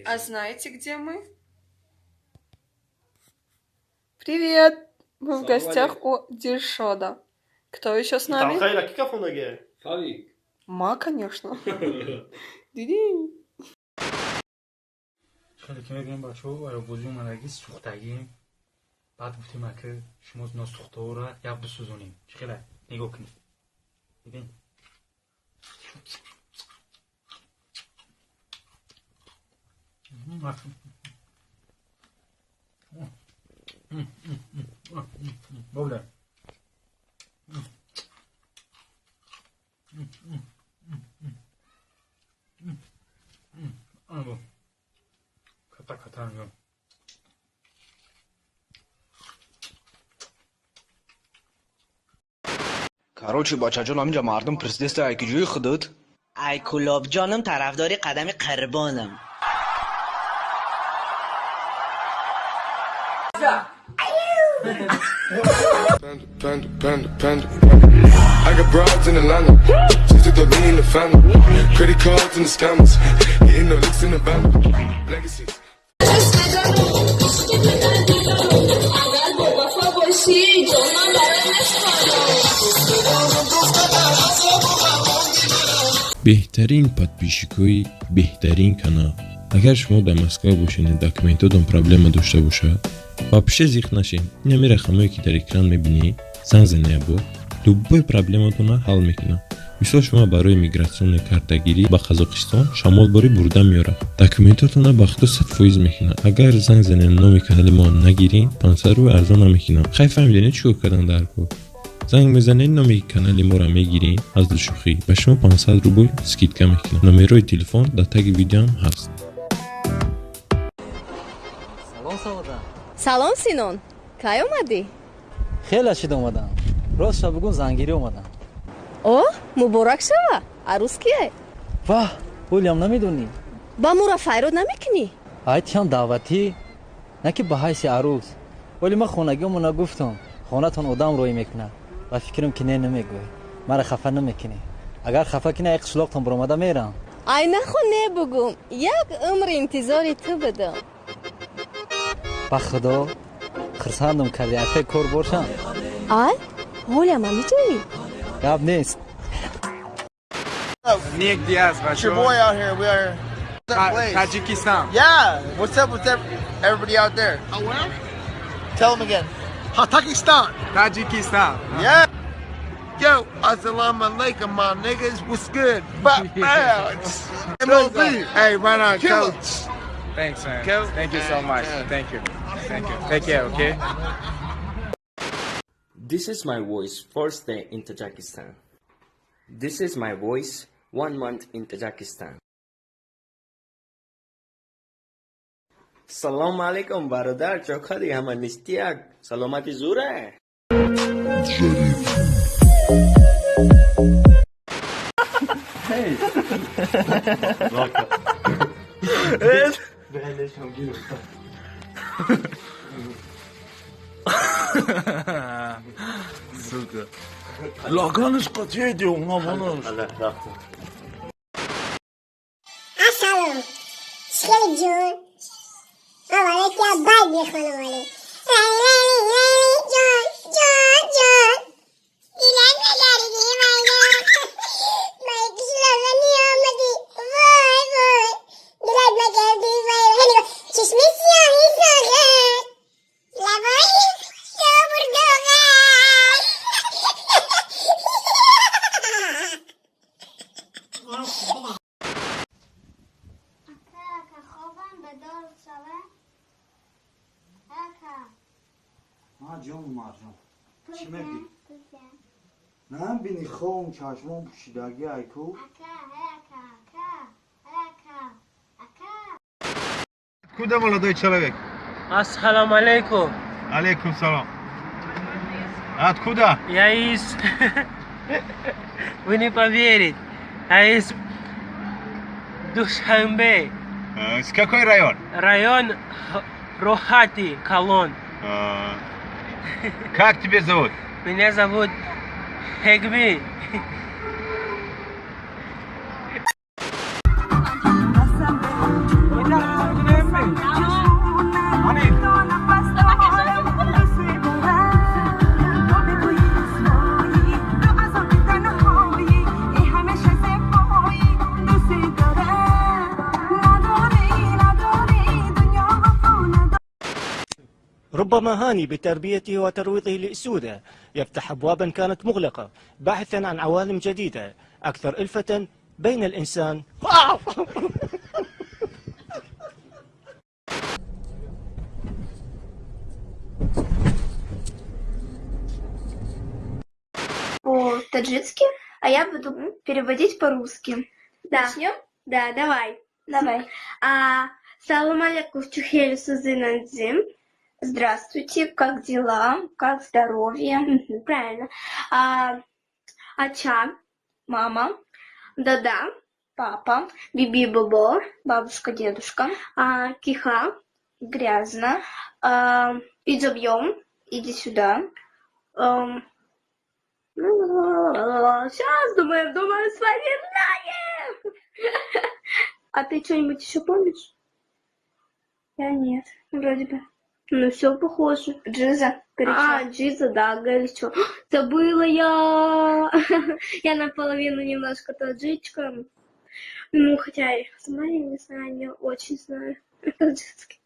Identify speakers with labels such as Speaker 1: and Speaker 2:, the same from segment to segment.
Speaker 1: А знаете, где мы? Привет! Мы в гостях у Дильшода. Кто еще с нами? Ма, конечно. Диди.
Speaker 2: خیلی که میگم بچه ها برای بازی اومدگی سوختگیم بعد گفتیم که شما از ناسوخته ها را یک بسوزونیم چه نگاه کنید ببین بابله کتا میگم
Speaker 3: Короче, бачаҷон ҳаминҷа мардум президенти айкиҷӯи худуд?
Speaker 4: Айкулобҷоным тарафдори қадами Қарбонам.
Speaker 5: Panda. I got broads in Atlanta. She took the lean in the family. Credit cards and the scammers. Hitting the licks in the van. Legacies.
Speaker 6: بهترین подписчикои беҳтарин канал. Агар шумо дар Москва бошед, документотон проблема дошта бошад, вообще зиқ нашед. Инами рақамое ки дар экран мебинед, занг занед бо, любой проблематона ҳал мекунад. мисол шумо барои мигратсиони картагирӣ ба Қазоқистон шамолборӣ бурда меорад. Документотона ба худо 100% мекунад. Агар занг занед номи канали мо нагирин, 500 рубл арзон намекунад. Хай фаҳмидед чӣ кардан дар кор. زنگ میزنید نامی کانال ما را میگیرین از دلشوخی به شما 500 روبل اسکیدکا میکنم. نمره تلفن در تگ ویدیو هم هست.
Speaker 7: سلام سعاده.
Speaker 8: سلام سینون. کی اومدی؟
Speaker 7: خیلی اشید اومدم. راست شب بگون زنگیری اومدم.
Speaker 8: اوه مبارک شوه. عروس کیه؟
Speaker 7: واه ولیم نمیدونی.
Speaker 8: با مورا فیرود نمیکنی؟
Speaker 7: ایتیان دعوتی نه که به حیث عروس. ولی من خونگیمو نگفتم. خونتون آدم روی میکنه. و فکرم که نه نمیگوی مرا خفه نمیکنی اگر خفه کنی یک شلوغتون برآمده میرم
Speaker 8: ای نخو نبگم یک عمر انتظاری تو بدم
Speaker 7: با خدا خرسندم کردی اگه کار باشم
Speaker 8: ای حالا ما میتونی
Speaker 7: گپ نیست
Speaker 9: Nick Diaz,
Speaker 10: it's your boy out here. We are
Speaker 9: Tajikistan.
Speaker 10: Yeah, what's up with everybody out there?
Speaker 9: Oh, where?
Speaker 10: Tell them again.
Speaker 9: Tajikistan.
Speaker 10: Yeah. Yo, assalamu alaikum, my niggas. What's good? MOB.
Speaker 9: Hey, run on,
Speaker 10: Killer.
Speaker 9: coach. Thanks, man. Thank you so much. Thank you. Take care, okay?
Speaker 11: This is my voice first day in Tajikistan. This is my voice 1 month in Tajikistan. سلام علیکم برادر چوکا دیگه همه نیستیک سلامتی زوره
Speaker 12: لاگانش قطعه دی اونها بانوش
Speaker 13: سلام شکل جون آواله کیا باید بخونم ولی جون دیلن نداری دیگه مایدن مایی کشلوزا نیامدی وای دلت مکردی وای چشم سیاهی ساخت لبایی تو بردوغن
Speaker 14: جان مرجان چی میگی؟ نه بینی خون چشمان پوشیدگی ایکو
Speaker 15: Куда молодой человек?
Speaker 16: Ассаламу алейкум.
Speaker 15: Алейкум салам. Откуда?
Speaker 16: Я из... Вы не поверите. Я из Душанбе.
Speaker 15: С какой район?
Speaker 16: Район Рохати, Колон.
Speaker 15: Как тебя зовут?
Speaker 16: Меня зовут Хегми.
Speaker 17: ربما هاني بتربيته وترويضه لأسوده يفتح أبوابا كانت مغلقة باحثا عن عوالم جديدة أكثر ألفة بين الإنسان
Speaker 13: По-таджикски, а я буду переводить по-русски. Да. Начнем? Да, давай. Давай. Салам алейкум, чухели сузынандзим. Здравствуйте, как дела? Как здоровье? Правильно. Ача, мама. Да-да, папа. Биби-бобо, бабушка, дедушка. Киха, грязно. Идзобьем, иди сюда. Сейчас думаю, вспоминаем. А ты что-нибудь еще помнишь? Я нет, вроде бы. Ну все похоже. Джиза. Джиза, да, горячо. Забыла я. Я наполовину немножко таджичка. Ну, хотя сама я не знаю, не очень знаю таджикский.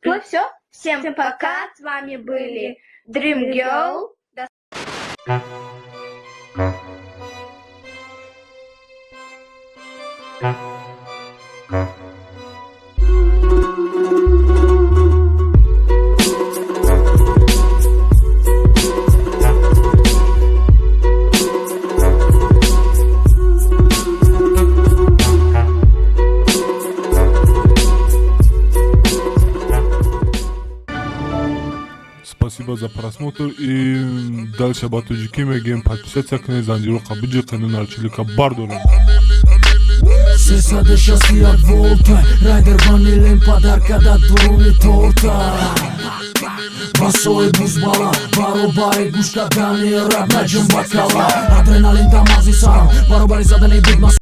Speaker 13: Ну все, всем пока. С вами были Dream Girl.
Speaker 18: Спасибо за просмотр и дальше батуджики мегем подписаться к незанжиру кабиджи канал чилика бардолом.
Speaker 19: Сесаде шаси от волта, райдер ванилен подарка да дуруни торта. Басой бузбала, баробари гушка дани раб на джамбакала. Адреналин тамази сарам, баробари задани битмас.